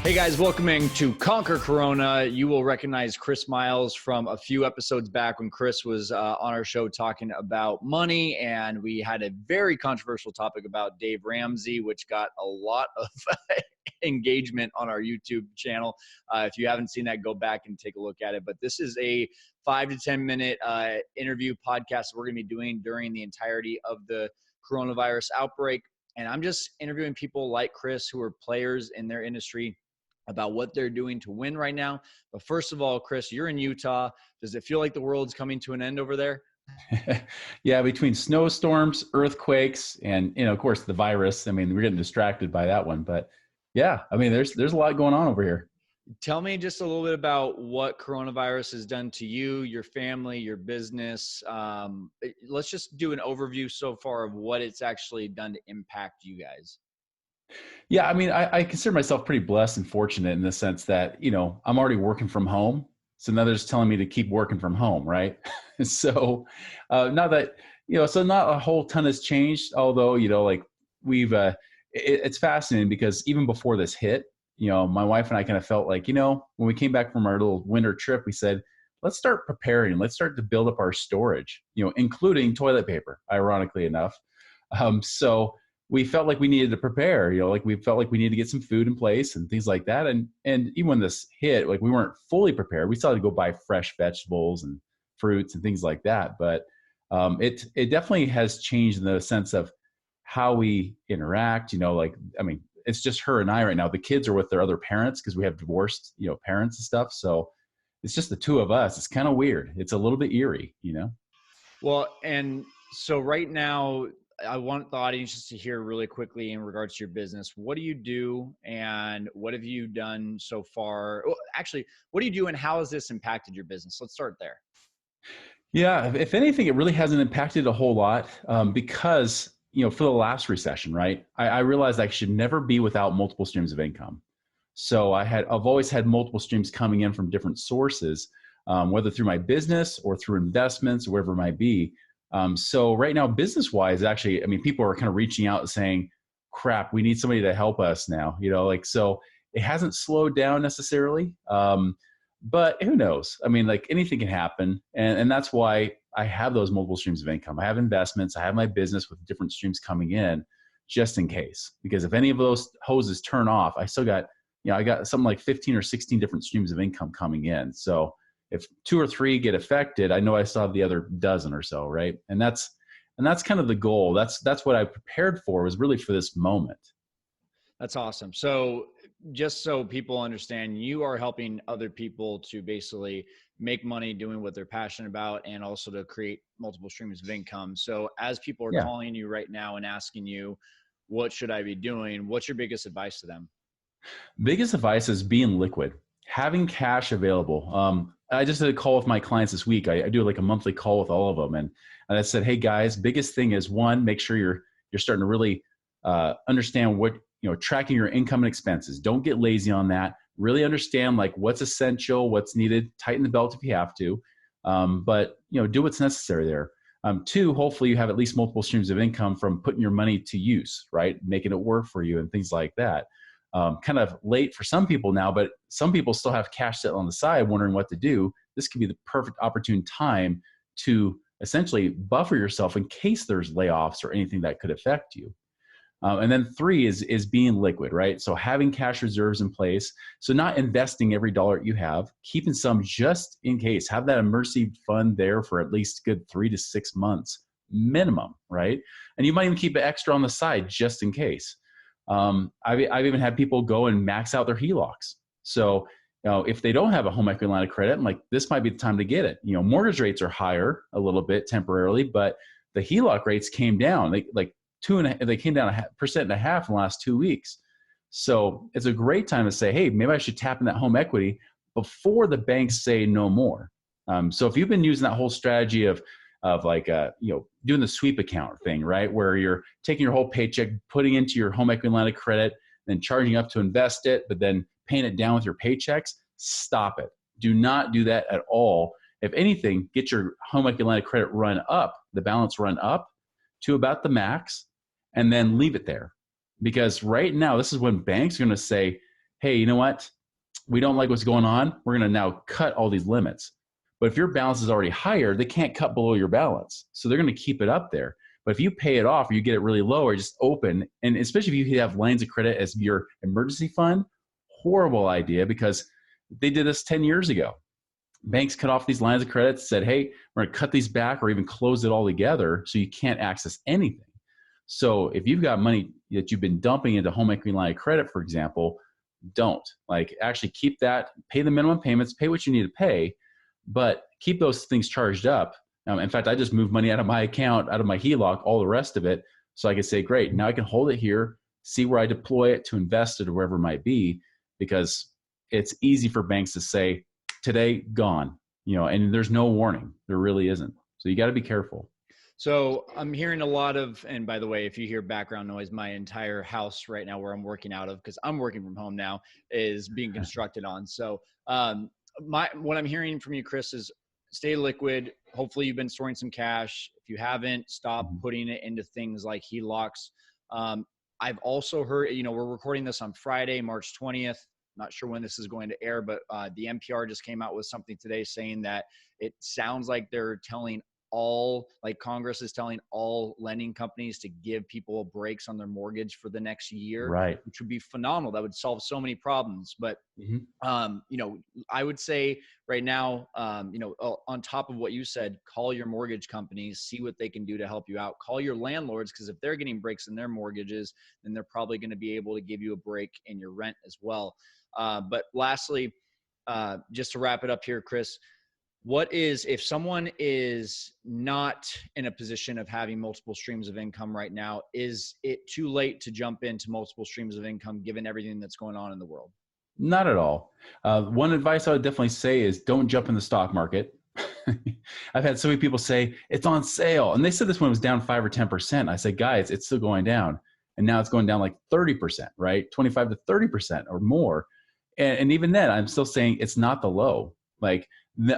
Hey guys, welcoming to Conquer Corona. You will recognize Chris Miles from a few episodes back when Chris was on our show talking about money, and we had a very controversial topic about Dave Ramsey, which got a lot of engagement on our YouTube channel. If you haven't seen that, go back and take a look at it. But this is a 5 to 10 minute interview podcast we're going to be doing during the entirety of the coronavirus outbreak. And I'm just interviewing people like Chris who are players in their industry about what they're doing to win right now. But first of all, Chris, you're in Utah. Does it feel like the world's coming to an end over there? Yeah, between snowstorms, earthquakes, and of course, the virus. I mean, we're getting distracted by that one. But yeah, I mean, there's a lot going on over here. Tell me just a little bit about what coronavirus has done to you, your family, your business. Let's just do an overview so far of what it's actually done to impact you guys. Yeah, I mean, I consider myself pretty blessed and fortunate in the sense that, I'm already working from home. So now they're just telling me to keep working from home, right? So not that, so not a whole ton has changed, although, like it's fascinating because even before this hit, my wife and I kind of felt like, when we came back from our little winter trip, we said, let's start preparing. Let's start to build up our storage, including toilet paper, ironically enough. So we felt like we needed to prepare, like we felt like we needed to get some food in place and things like that. And even when this hit, like we weren't fully prepared. We still had to go buy fresh vegetables and fruits and things like that. But it definitely has changed in the sense of how we interact, it's just her and I right now. The kids are with their other parents because we have divorced, parents and stuff. So it's just the two of us. It's kind of weird. It's a little bit eerie, Well, and so right now, I want the audience just to hear really quickly in regards to your business. What do you do and what have you done so far? Well, actually, what do you do and how has this impacted your business? Let's start there. Yeah, if anything, it really hasn't impacted a whole lot because, for the last recession, right, I realized I should never be without multiple streams of income. So I've always had multiple streams coming in from different sources, whether through my business or through investments or whatever it might be. So right now, business-wise, actually, people are kind of reaching out and saying, crap, we need somebody to help us now, so it hasn't slowed down necessarily. But who knows? Anything can happen. And that's why I have those multiple streams of income. I have investments. I have my business with different streams coming in just in case, because if any of those hoses turn off, I still got, I got something like 15 or 16 different streams of income coming in. So if 2 or 3 get affected, I know I still have the other dozen or so, right? And that's kind of the goal. That's what I prepared for, was really for this moment. That's awesome. So just so people understand, you are helping other people to basically make money doing what they're passionate about and also to create multiple streams of income. So as people are calling you right now and asking you, what should I be doing? What's your biggest advice to them? Biggest advice is being liquid, having cash available. I just did a call with my clients this week. I do like a monthly call with all of them. And I said, hey guys, biggest thing is, one, make sure you're starting to really understand what, tracking your income and expenses. Don't get lazy on that. Really understand like what's essential, what's needed, tighten the belt if you have to. But do what's necessary there. 2, hopefully you have at least multiple streams of income from putting your money to use, right? Making it work for you and things like that. Kind of late for some people now, but some people still have cash sitting on the side wondering what to do. This could be the perfect opportune time to essentially buffer yourself in case there's layoffs or anything that could affect you. And then 3 is being liquid, right? So having cash reserves in place. So not investing every dollar you have, keeping some just in case. Have that emergency fund there for at least a good 3 to 6 months minimum, right? And you might even keep it extra on the side just in case. I've even had people go and max out their HELOCs. So, if they don't have a home equity line of credit, I'm like, this might be the time to get it. Mortgage rates are higher a little bit temporarily, but the HELOC rates came down. They came down 1.5% in the last 2 weeks. So it's a great time to say, hey, maybe I should tap in that home equity before the banks say no more. So if you've been using that whole strategy of doing the sweep account thing, right? Where you're taking your whole paycheck, putting into your home equity line of credit, then charging up to invest it, but then paying it down with your paychecks. Stop it. Do not do that at all. If anything, get your home equity line of credit run up, the balance run up to about the max, and then leave it there. Because right now, this is when banks are going to say, hey, you know what? We don't like what's going on. We're going to now cut all these limits. But if your balance is already higher, they can't cut below your balance. So they're going to keep it up there. But if you pay it off or you get it really low or just open, and especially if you have lines of credit as your emergency fund, horrible idea, because they did this 10 years ago. Banks cut off these lines of credit, said, hey, we're going to cut these back or even close it all together so you can't access anything. So if you've got money that you've been dumping into home equity line of credit, for example, don't. Like, actually keep that, pay the minimum payments, pay what you need to pay, but keep those things charged up. In fact, I just moved money out of my account, out of my HELOC, all the rest of it, so I could say, great, now I can hold it here, see where I deploy it to invest it or wherever it might be, because it's easy for banks to say, today, gone, and there's no warning. There really isn't. So you got to be careful. So I'm hearing a lot of, and by the way, if you hear background noise, my entire house right now where I'm working out of, because I'm working from home now, is being constructed on. So what I'm hearing from you, Chris, is stay liquid. Hopefully you've been storing some cash. If you haven't, stop putting it into things like HELOCs. I've also heard, we're recording this on Friday, March 20th. Not sure when this is going to air, but the NPR just came out with something today saying that it sounds like they're telling Congress is telling all lending companies to give people breaks on their mortgage for the next year, right? Which would be phenomenal. That would solve so many problems. But, I would say right now, on top of what you said, call your mortgage companies, see what they can do to help you out. Call your landlords, because if they're getting breaks in their mortgages, then they're probably going to be able to give you a break in your rent as well. But lastly, just to wrap it up here, Chris, if someone is not in a position of having multiple streams of income right now, is it too late to jump into multiple streams of income given everything that's going on in the world? Not at all. One advice I would definitely say is don't jump in the stock market. I've had so many people say it's on sale, and they said this one was down 5 or 10%. I said, guys, it's still going down, and now it's going down like 30%, right? 25 to 30% or more. And even then, I'm still saying it's not the low. Like,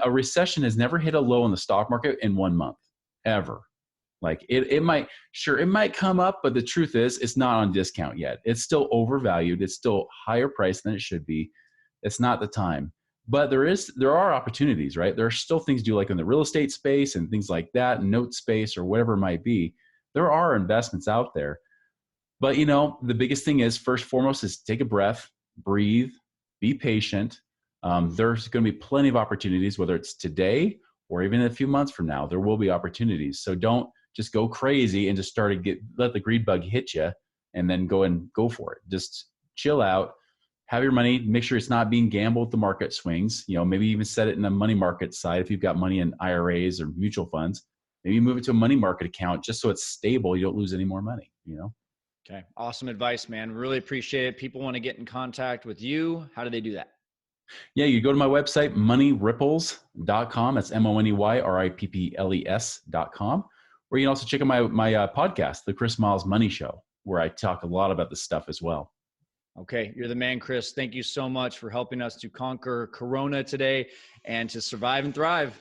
a recession has never hit a low in the stock market in 1 month, ever. Like, it might come up, but the truth is it's not on discount yet. It's still overvalued. It's still higher priced than it should be. It's not the time. But there are opportunities, right? There are still things to do, like in the real estate space and things like that, note space or whatever it might be. There are investments out there. But, the biggest thing is, first and foremost, is take a breath, breathe, be patient. There's going to be plenty of opportunities, whether it's today or even a few months from now. There will be opportunities. So don't just go crazy and just let the greed bug hit you and then go for it. Just chill out, have your money, make sure it's not being gambled with the market swings. Maybe even set it in a money market side. If you've got money in IRAs or mutual funds, maybe move it to a money market account just so it's stable. You don't lose any more money, Okay. Awesome advice, man. Really appreciate it. People want to get in contact with you. How do they do that? Yeah, you go to my website, moneyripples.com. That's MONEYRIPPLES.com. Or you can also check out my podcast, The Chris Miles Money Show, where I talk a lot about this stuff as well. Okay. You're the man, Chris. Thank you so much for helping us to conquer Corona today and to survive and thrive.